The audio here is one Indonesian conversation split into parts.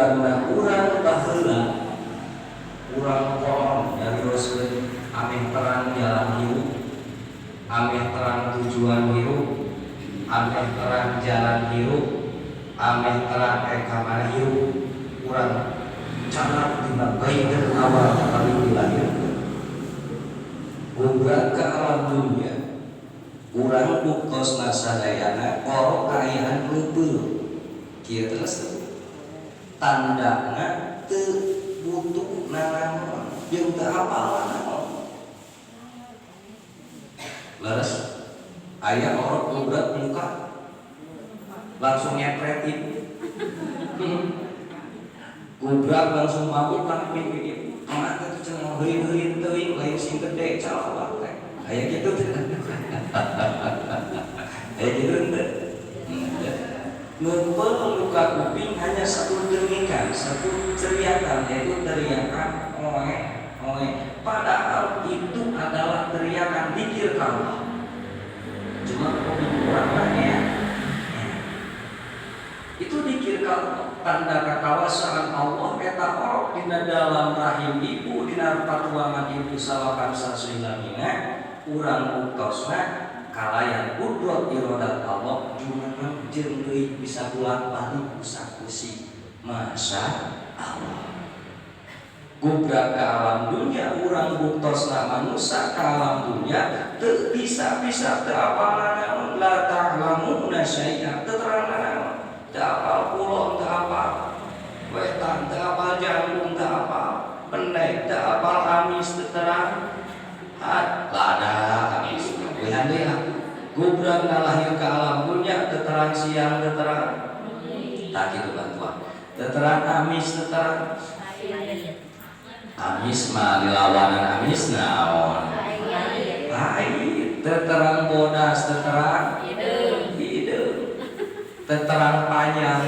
karena urang baheula urang kolon nyarioskeun ameh terang jalan hirup, ameh terang tujuan hirup, ameh terang jalan hirup, ameh terang kamana hirup, urang cara dina baikeun awal kali dilahirkeun. Boga ka alam dunia urang buktos sadayana oro kaayaan heupeul kieu terus tandana teu butuh nanaon jeung teu hafal nanaon. Leres aya orok ngobrak muka langsung nyepret itu gobrak langsung mabuk kan pinggir emak teh cenah heuin-heuin teuing lain sing gede calawak teh aya kitu teh aya kitu teh ngumpul luka kuping hanya satu dengikan, satu teriakan, yaitu teriakan oe oe. Padahal itu adalah teriakan dzikir Allah. Cuma kuping kurang ya. Itu dzikir Allah, tanda kekawasaan Allah eta orok dina dalam rahim ibu dina patuangan ibu salakan sasuilamina urang buktosna kalayan kudrat iradat Allah jumeneng jeung deui bisa bolak-balik kusakusi Masya Allah. Gubrak ka alam dunia urang buktosna manusia ka alam dunia teu bisa teu apal naon la ta'lamuna syai'a teu terang naon teu apal kulon teu apal wetan teu apal jangkung teu apal pendek teu apal amis teu terang lada amis gubrak ngalahir ke alam dunia teterang siang teterang tak gitu bantuan teterang amis teterang amis mah dilawanan amis naon lain teterang bodas teterang hideung teterang panjang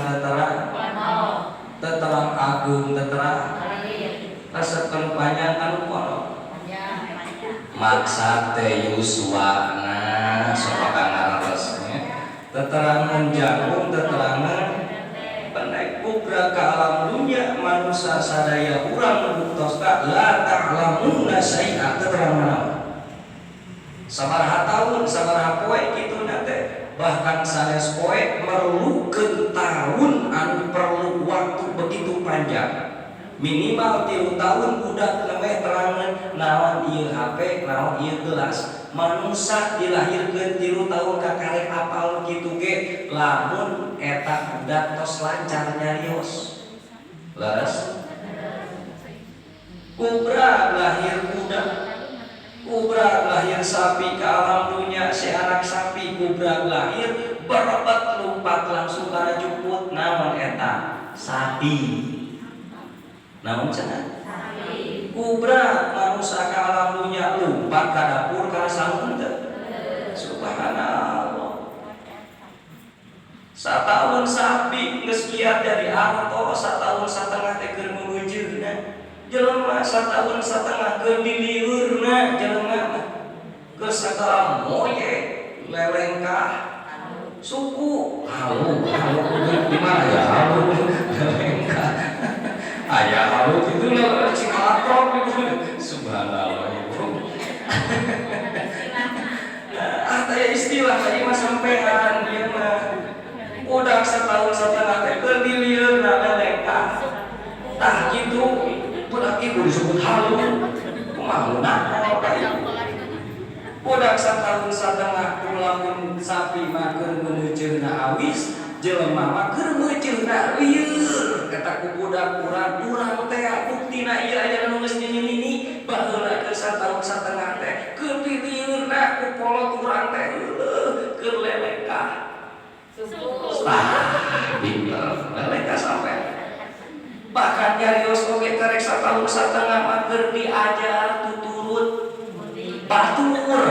teterang agung teterang resepkeun panjang anu kono maksad teh yuswana sopakan ngaresnya teterangan jagung teterangan pendek kubra ke alam dunia manusia sadaya urang buktos ka la ta'lamuna syai'a teterangan sabaraha taun sabaraha poe kitu nate bahkan sanes poe merlukeun taun anu perlu waktu begitu panjang minimal 3 tahun budak nemeh terangan naon ieu HP naon ieu gelas manusia dilahirkeun 3 tahun kakarek apal kitu ge lamun eta budak tos lancar nyarios leres kubra lahir budak kubra lahir sapi ke alam dunia si anak sapi kubra lahir berebet lompat langsung kana juput naon eta sapi namun cenah kubra manusia ka alam dunia lompat ka dapur ka sangun teh subhanallah satahun sapi geus kiat jadi arto satahun satengah teh keur meunjeunna jelema satahun satengah keur diliurna jelema geus sakala moye lelengkah suku halu di mana ya halu lelengkah ayah halu itu lah cikatrok gitu subhanallah ibu teh istilah tadi mah sampean ieu mah udah setahun setengah teh keur dilieurna lelengkah tah kitu budak ibu disebut halu kumaha naon udah setahun setengah lamun sapi mah keur meunceunna awis jelema mah keur meunceunna lieur kata ku budak urang teh buktina ieu aya nu geus nyini baheula keur satahun satengah teh keur diliurna ku polot urang teh keur lelengkah pinter lelengkah sampe bahkan nyarios oge karek satahun satengah mah keur diajar tuturut batur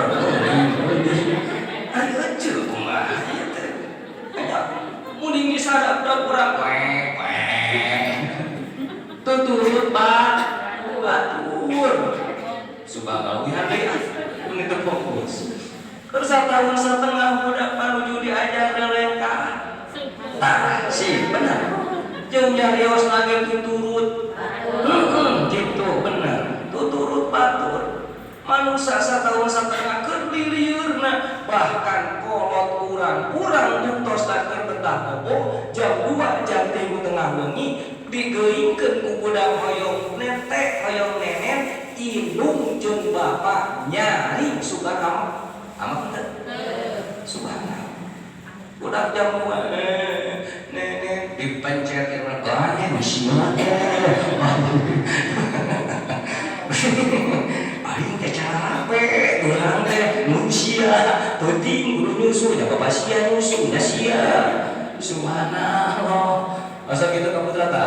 ari eceu kumaha ieu teh mending disadap urang tuturut batur subhanallah ya begitu fokus terus tahun setengah budak panuju diajar lelengkah tah sih benar jeung nyarios lagi tuturut gitu bener tuturut batur manusia satahun satengah keur liliurna bahkan kolot urang buktos keur betah bobo jam 2 jam 3 tengah wengi digeuingkeun ku budak hoyong netek hoyong nenek indung jeung bapak nyari sugan amat teu subhanallah budak jam 2 nenek dipencet irwana sia aing teh cara apa urang teh mun sia penting kudu nyusu nya bapak sia nyusu nya sia subhanallah masa gitu kamu terata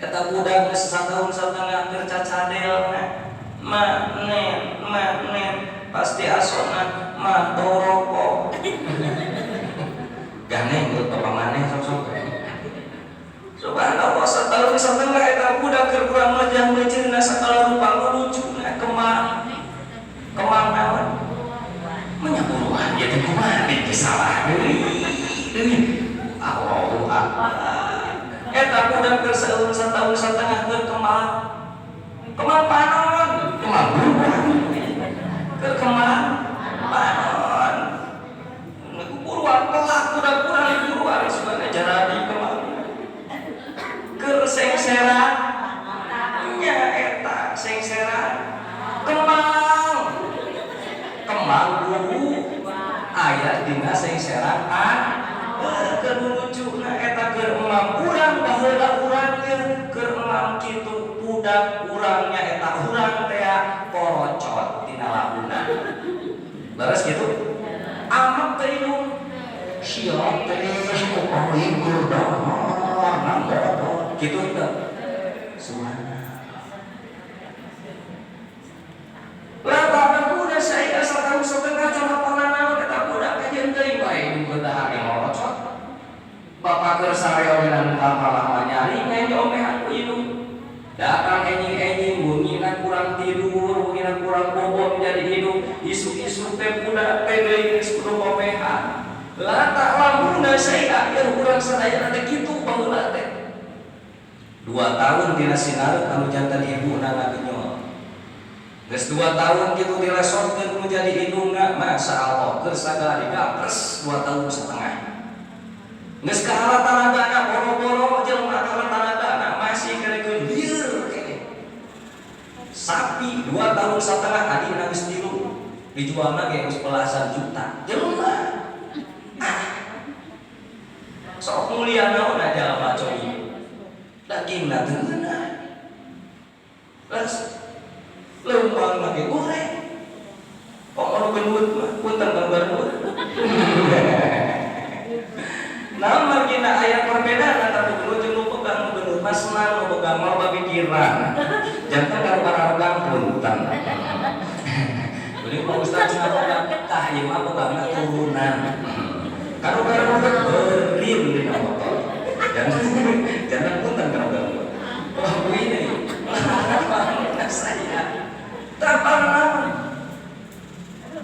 eta budak geus satahun satengah keur cacadel manen pasti asona mah doroko ganeng buat bapak maneh sok-sok subhanallah satahun satengah eta budak keur kurang mejang meuceurna sakala rupa lucuna kemang naon menyaburuan ieu teh kumaha teh salah deui Allahu akbar eta budak keur satahun satengah keur kemang panon kemang buruan keur kemang panon buruan kelak budak kurang buruan sebenarnya jaradi kemang keur sengseran nya eta sengseran kemang guru aya dina sengseran keur lucuna eta keur emam urang baheula urang keur emam kitu budak urangnya eta urang teh korocot dina labunan leres kitu amak teh indung sia teh kumaha kurang gitu itu subhanallah labaran budak saya satahun setengah coba panganan eta budak kajian teuing bae nu dahar ngorocot bapak keur sareogenan kapalah nyari ngai omehan ku indung datang enjing bunginan kurang tidur bunginan kurang bobo menjadi hidup isu-isu teh budak teh deui geus kudu omehan lata lamunna saya aya urang sadaya teh kitu baheula teh 2 tahun dina sinareuk anu janten ibuna ngagenyol geus 2 tahun kitu diresotkeun menjadi indungna masyaallah keur sagala digapres 2 tahun setengah geus kahala tanagana boro-boro jelema kahala tanagana masih kerekeun lieur kene sapi 2 tahun setengah adina geus 3 dijualna ge geus belasan juta jelema sok mulia naon aja apa coy dagingna teu meunah terus leumpang lagi goreng kok anu gendut mah punten gambar nah margina aya perbedaan antara gendut jeung nu pegang gendut mah senang nu pegang mah pikiran janten karo pararogang punten beli Pak Ustaz ngapegang tah ieu mah pegangna turunan karo berin dina motor jangan punten karo wah ini saya tapal naon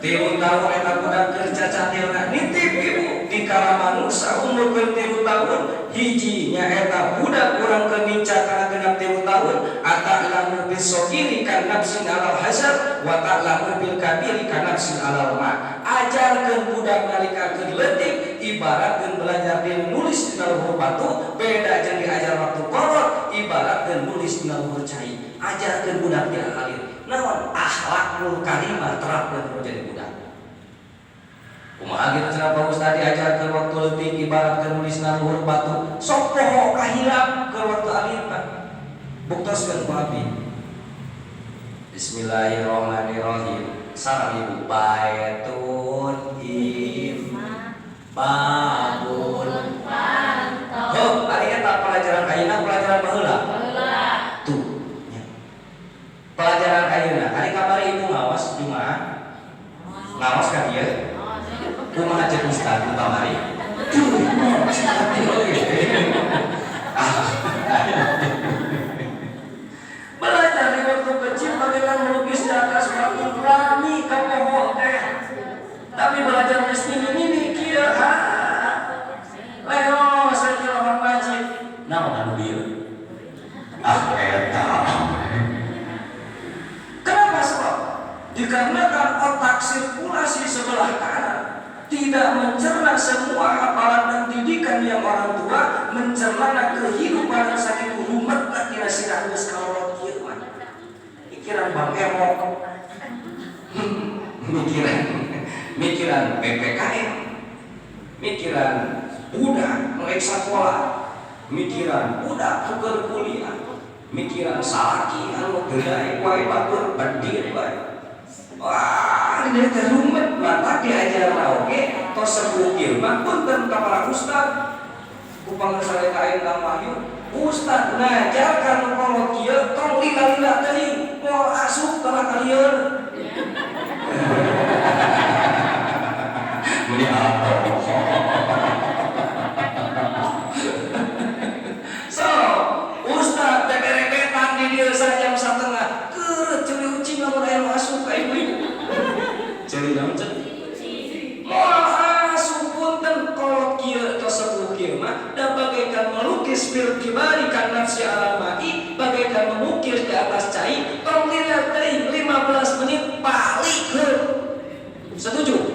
3 tahun eta budak kerja catilna nitip ibu di kala manusia umur 3 tahun hijinya eta budak urang keminca kana genap 3 tahun ata'lamu bisogiri kan nafsin alal hasar wa ta'lamu bil kabiri kan nafsin alal ma ajarkeun budak nalika keur leutik ibaratkeun belajar dina nulis dina luhur batu beda jeung diajar waktu kolot ibaratkeun nulis dina luhur cai ajarkeun budak dia alir naon akhlakul karimah terapkeun jadi budak kumaha kitu cenah Pak Ustaz diajarkeun waktu leutik ibaratkeun nulis dina luhur batu sok poho kahilap ke waktu alirna buktoskeun ku abdi bismillahirrahmanirrahim sareng ibu baitun babun pantau. Oh, ari eta pelajaran ayeuna pelajaran baheula. Baheula. Tuh. Ya. Pelajaran ayeuna, ari kamari ibu ngawas Jumaah. Ngawas ka ieu? Kumaha cek Ustaz di kamari? Belajar di waktu kecil bagaimana melukis di atas batu berani kapoho teh. Tapi belajar meski ini kieu Leo Eta. Kenapa sebab? Dikarenakan otak sirkulasi sebelah kanan tidak mencerna semua hafalan dan didikan yang orang tua, mencerna kehidupan sakit rumet tina sirah geus kalorot kieu mah. Pikiran Bang Emok. mikiran PPKM, mikiran budak melek sekolah, mikiran budak tuker kuliah, mikiran salaki anu geudai wae batur pendir wae. Wah, ini teh rumet mata diajarna oge tos sebukir mah punten ka para ustad. Upama sarekain Kang Wahyu, ustad ngajarkan kolot kieu tong lila-lila teuing, moal asup kana kalieur. Muni apa? So, ustad beberebetan di dieu sajam satengah. Keur curi ucing lamun aya nu asup ka ibu-ibu. Curi naon cek? Moal asup punten kolot kieu tos sepuh kieu mah da bagaikan melukis fil kibari kan nafsi alam mati, bagaikan mengukir di atas cai. Tong lila teuing 15 menit palikeun. Setuju?